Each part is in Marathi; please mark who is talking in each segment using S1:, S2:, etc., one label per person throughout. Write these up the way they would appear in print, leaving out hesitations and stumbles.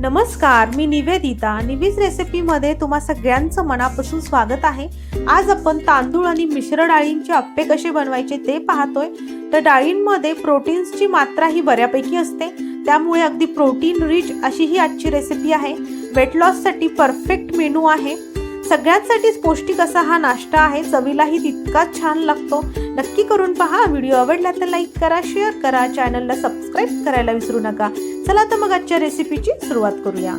S1: नमस्कार, मी निवेदिता. निविस रेसिपीमध्ये तुम्हा सगळ्यांचं मनापासून स्वागत आहे. आज आपण तांदूळ आणि मिश्र डाळींचे अप्पे कसे बनवायचे ते पाहतोय. तर डाळींमध्ये प्रोटीन्सची मात्रा ही बऱ्यापैकी असते, त्यामुळे अगदी प्रोटीन रिच अशी ही आजची रेसिपी आहे. वेट लॉससाठी परफेक्ट मेनू आहे. सगळ्यांसाठीच पौष्टिक असा हा नाश्ता आहे. चवीलाही तितकाच छान लागतो. नक्की करून पहा. व्हिडिओ आवडला तर लाईक करा, शेअर करा, चॅनलला सबस्क्राईब करायला विसरू नका. चला तर मग आजच्या रेसिपीची सुरुवात करूया.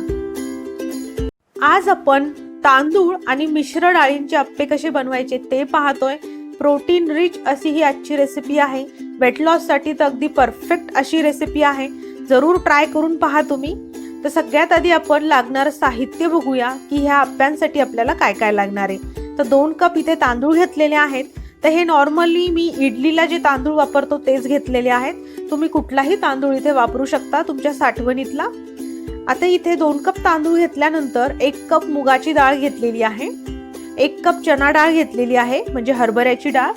S1: आज आपण तांदूळ आणि मिश्र डाळींचे अप्पे कसे बनवायचे ते पाहतोय. प्रोटीन रिच अशी ही आजची रेसिपी आहे. वेट लॉससाठी तर अगदी परफेक्ट अशी रेसिपी आहे. जरूर ट्राय करून पहा तुम्ही. तर सगळ्यात आधी आपण लागणारं साहित्य बघूया की ह्या अप्प्यांसाठी आपल्याला काय काय लागणार आहे. तर 2 कप इथे तांदूळ घेतलेले आहेत. तर हे नॉर्मली मी इडलीला जे तांदूळ वापरतो तेच घेतलेले आहेत. तुम्ही कुठलाही तांदूळ इथे वापरू शकता तुमच्या साठवणीतला. आता इथे 2 कप तांदूळ घेतल्यानंतर 1 कप मुगाची डाळ घेतलेली आहे, 1 कप चना डाळ घेतलेली आहे म्हणजे हरभऱ्याची डाळ,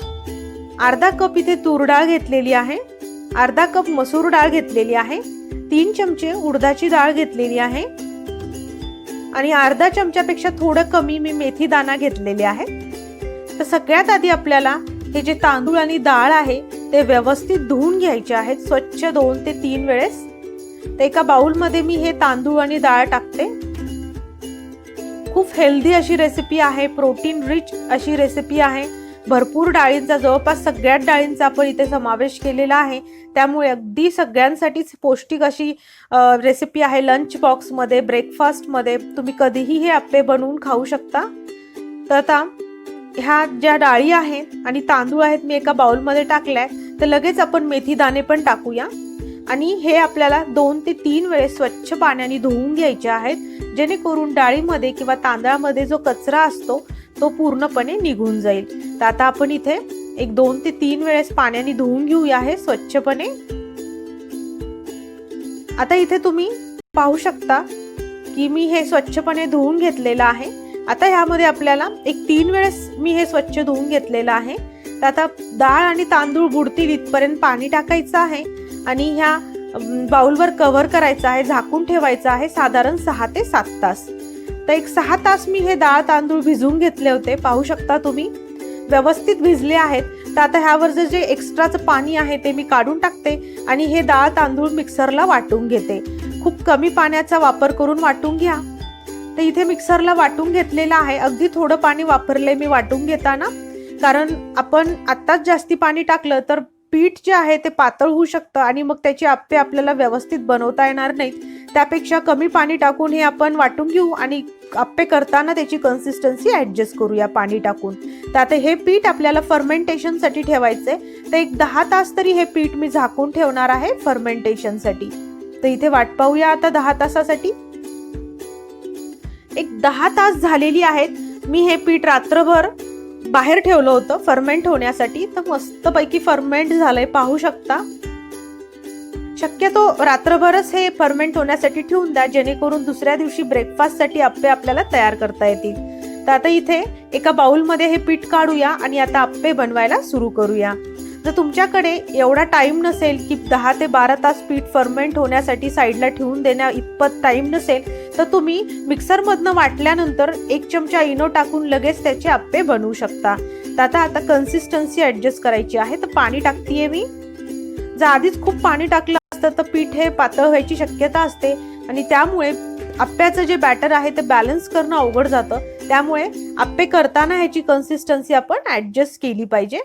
S1: अर्धा कप इथे तूर डाळ घेतलेली आहे, अर्धा कप मसूर डाळ घेतलेली आहे, 3 चमचे उडदाची डाळ घेतलेली आहे आणि अर्धा चमच्यापेक्षा थोडं कमी मी मेथी दाणा घेतलेले आहे. तर सगळ्यात आधी आपल्याला हे जे तांदूळ आणि डाळ आहे ते व्यवस्थित धुवून घ्यायचे आहेत, स्वच्छ 2 ते 3 वेळेस. तर एका बाउलमध्ये मी हे तांदूळ आणि डाळ टाकते. खूप हेल्दी अशी रेसिपी आहे, प्रोटीन रिच अशी रेसिपी आहे. भरपूर डाळींचा, जवळपास सगळ्याच डाळींचा आपण इथे समावेश केलेला आहे, त्यामुळे अगदी सगळ्यांसाठीच पौष्टिक अशी रेसिपी आहे. लंच बॉक्समध्ये, ब्रेकफास्टमध्ये तुम्ही कधीही हे अप्पे बनवून खाऊ शकता. तर आता ह्या ज्या डाळी आहेत आणि तांदूळ आहेत मी एका बाउलमध्ये टाकलाय. तर लगेच आपण मेथी दाणे पण टाकूया आणि हे आपल्याला 2 ते 3 वेळेस स्वच्छ पाण्याने धुवून घ्यायचे आहेत, जेणेकरून डाळीमध्ये किंवा तांदळामध्ये जो कचरा असतो तो पूर्णपणे निघून जाईल. तर आता आपण इथे 2 ते 3 वेळेस पाण्याने धुवून घेऊया हे स्वच्छपणे. आता इथे तुम्ही पाहू शकता की मी हे स्वच्छपणे धुवून घेतलेलं आहे. आता ह्यामध्ये आपल्याला 3 वेळेस मी हे स्वच्छ धुवून घेतलेलं आहे. तर आता डाळ आणि तांदूळ बुडतील इथपर्यंत पाणी टाकायचं आहे आणि ह्या बाउलवर कव्हर करायचं आहे, झाकून ठेवायचं आहे साधारण 6 ते 7 तास. तर 6 तास मी हे डाळ तांदूळ भिजवून घेतले होते. पाहू शकता तुम्ही व्यवस्थित भिजले आहेत. तर आता ह्यावर जे एक्स्ट्राचं पाणी आहे ते मी काढून टाकते आणि हे डाळ तांदूळ मिक्सरला वाटून घेते. खूप कमी पाण्याचा वापर करून वाटून घ्या. तर इथे मिक्सरला वाटून घेतलेलं आहे. अगदी थोडं पाणी वापरले मी वाटून घेताना, कारण आपण आत्ताच जास्ती पाणी टाकलं तर पीठ जे आहे ते पातळ होऊ शकतं आणि मग त्याचे अप्पे आपल्याला व्यवस्थित बनवता येणार नाहीत. त्यापेक्षा कमी पाणी टाकून हे आपण वाटून घेऊ आणि अप्पे करताना त्याची कन्सिस्टन्सी ॲडजस्ट करूया पाणी टाकून. तर आता हे पीठ आपल्याला फर्मेंटेशनसाठी ठेवायचंय. तर 10 तास तरी हे पीठ मी झाकून ठेवणार आहे फर्मेंटेशनसाठी. तर इथे वाट पाहूया आता 10 तासासाठी. 10 तास झालेली आहेत. मी हे पीठ रात्रभर बाहेर ठेवलं होतं फर्मेंट होण्यासाठी. तर मस्तपैकी फर्मेंट झालंय, पाहू शकता. शक्यतो रात्रभरच हे फर्मेंट होण्यासाठी ठेवून द्या, जेणेकरून दुसऱ्या दिवशी ब्रेकफास्टसाठी अप्पे आपल्याला तयार करता येतील. तर आता इथे एका बाउलमध्ये हे पीठ काढूया आणि आता अप्पे बनवायला सुरू करूया. जर तुमच्याकडे एवढा टाइम नसेल की 10 ते 12 तास पीठ फर्मेंट होण्यासाठी साईडला ठेवून देण्या इतपत टाइम नसेल, तर तुम्ही मिक्सरमधनं वाटल्यानंतर 1 चमचा इनो टाकून लगेच त्याचे अप्पे बनवू शकता. तर आता कन्सिस्टन्सी ॲडजस्ट करायची आहे. तर पाणी टाकतीये मी. जर आधीच खूप पाणी टाकलं असतं तर पीठ हे पातळ व्हायची शक्यता असते आणि त्यामुळे अप्प्याचं जे बॅटर आहे ते बॅलन्स करणं अवघड जातं. त्यामुळे अप्पे करताना ह्याची कन्सिस्टन्सी आपण ॲडजस्ट केली पाहिजे.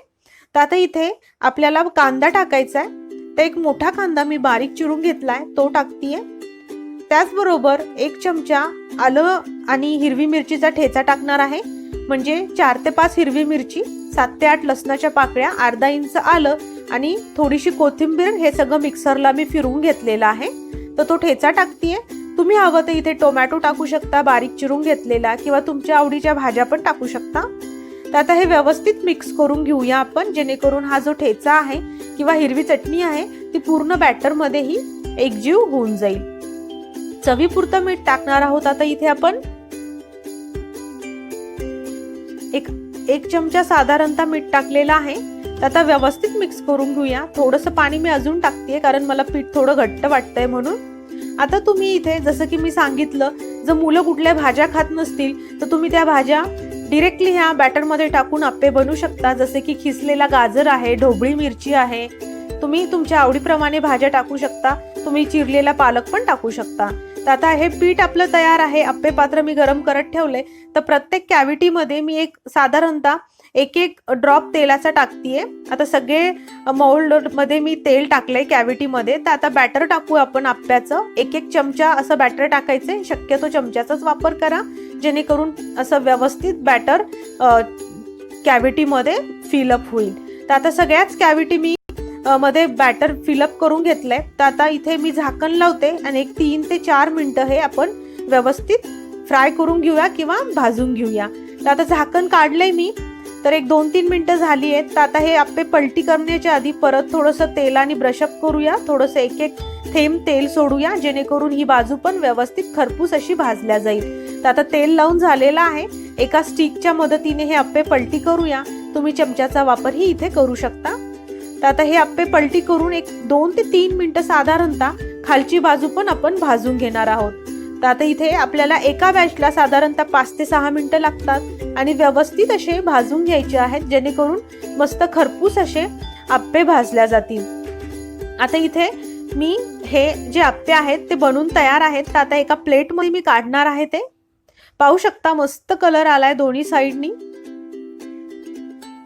S1: तर आता इथे आपल्याला कांदा टाकायचा आहे. तर 1 मोठा कांदा मी बारीक चिरून घेतलाय, तो टाकतीये. त्याचबरोबर 1 चमचा आलं आणि हिरवी मिरचीचा ठेचा टाकणार आहे, म्हणजे 4 ते 5 हिरवी मिरची, 7 ते 8 लसणाच्या पाकळ्या, अर्धा इंच आलं आणि थोडीशी कोथिंबीर. हे सगळं मिक्सरला मी फिरवून घेतलेलं आहे. तर तो ठेचा टाकतीये. तुम्ही हवं तर इथे टोमॅटो टाकू शकता बारीक चिरून घेतलेला, किंवा तुमच्या आवडीच्या भाज्या पण टाकू शकता. तर आता हे व्यवस्थित मिक्स करून घेऊया आपण, जेणेकरून हा जो ठेचा आहे किंवा हिरवी चटणी आहे ती पूर्ण बॅटरमध्येही एकजीव होऊन जाईल. चवीपुरतं मीठ टाकणार आहोत. आता इथे आपण एक चमचा साधारणतः मीठ टाकलेलं आहे. तर आता व्यवस्थित मिक्स करून घेऊया. थोडंसं पाणी मी अजून टाकते, कारण मला पीठ थोडं घट्ट वाटतंय म्हणून. आता तुम्ही इथे जसं की मी सांगितलं, जर मुलं कुठल्या भाज्या खात नसतील तर तुम्ही त्या भाज्या डिरेक्टली ह्या बॅटरमध्ये टाकून अप्पे बनवू शकता. जसे की खिसलेला गाजर आहे, ढोबळी मिरची आहे, तुम्ही तुमच्या आवडीप्रमाणे भाज्या टाकू शकता. तुम्ही चिरलेला पालक पण टाकू शकता. तर आता हे पीठ आपलं तयार आहे. अप्पे पात्र मी गरम करत ठेवले. तर प्रत्येक कॅव्हिटीमध्ये मी एक साधारणतः एक ड्रॉप तेलाचा टाकतीये. आता सगळे मोल्डमध्ये मी तेल टाकलंय कॅव्हिटीमध्ये. तर आता बॅटर टाकू आपण अप्प्याचं. एक चमचा असं बॅटर टाकायचंय. शक्यतो चमच्याचाच वापर करा, जेणेकरून असं व्यवस्थित बॅटर कॅव्हिटीमध्ये फिलअप होईल. तर आता सगळ्याच कॅव्हिटी मी मध्ये बॅटर फिलअप करून घेतलंय. तर आता इथे मी झाकण लावते आणि एक 3 ते 4 मिनिटं हे आपण व्यवस्थित फ्राय करून घेऊया किंवा भाजून घेऊया. तर आता झाकण काढलंय मी. तर एक 2-3 मिनिटं झाली आहेत. तर आता हे अप्पे पलटी करण्याच्या आधी परत थोडंसं तेलाने ब्रशअप करूया. थोडंसं एक थेंब तेल सोडूया, जेणेकरून ही बाजू पण व्यवस्थित खरपूस अशी भाजल्या जाईल. तर आता तेल लावून झालेलं आहे. एका स्टिकच्या मदतीने हे अप्पे पलटी करूया. तुम्ही चमच्याचा वापरही इथे करू शकता. तर आता हे अप्पे पलटी करून एक 2 ते 3 मिनिटं साधारणतः खालची बाजू पण आपण भाजून घेणार आहोत. तर आता इथे आपल्याला एका बॅचला साधारणतः 5 ते 6 मिनिटं लागतात आणि व्यवस्थित असे भाजून घ्यायचे आहेत, जेणेकरून मस्त खरपूस असे अप्पे भाजल्या जातील. आता इथे मी हे जे अप्पे आहेत ते बनवून तयार आहेत. तर आता एका प्लेटमध्ये मी काढणार आहे. ते पाहू शकता मस्त कलर आलाय दोन्ही साईडनी.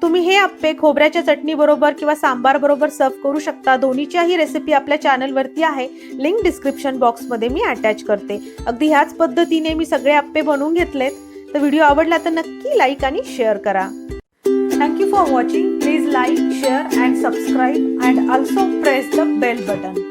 S1: तुम्ही हे अप्पे खोबऱ्याच्या चटणी बरोबर किंवा सांबार बरोबर सर्व करू शकता. दोन्हीच्याही रेसिपी आपल्या चॅनलवरती आहे. लिंक डिस्क्रिप्शन बॉक्समध्ये मी अटॅच करते. अगदी ह्याच पद्धतीने मी सगळे अप्पे बनवून घेतलेत. तर व्हिडिओ आवडला तर नक्की लाईक आणि शेअर करा. Thank you for watching. Please like, share and subscribe and also press the bell button.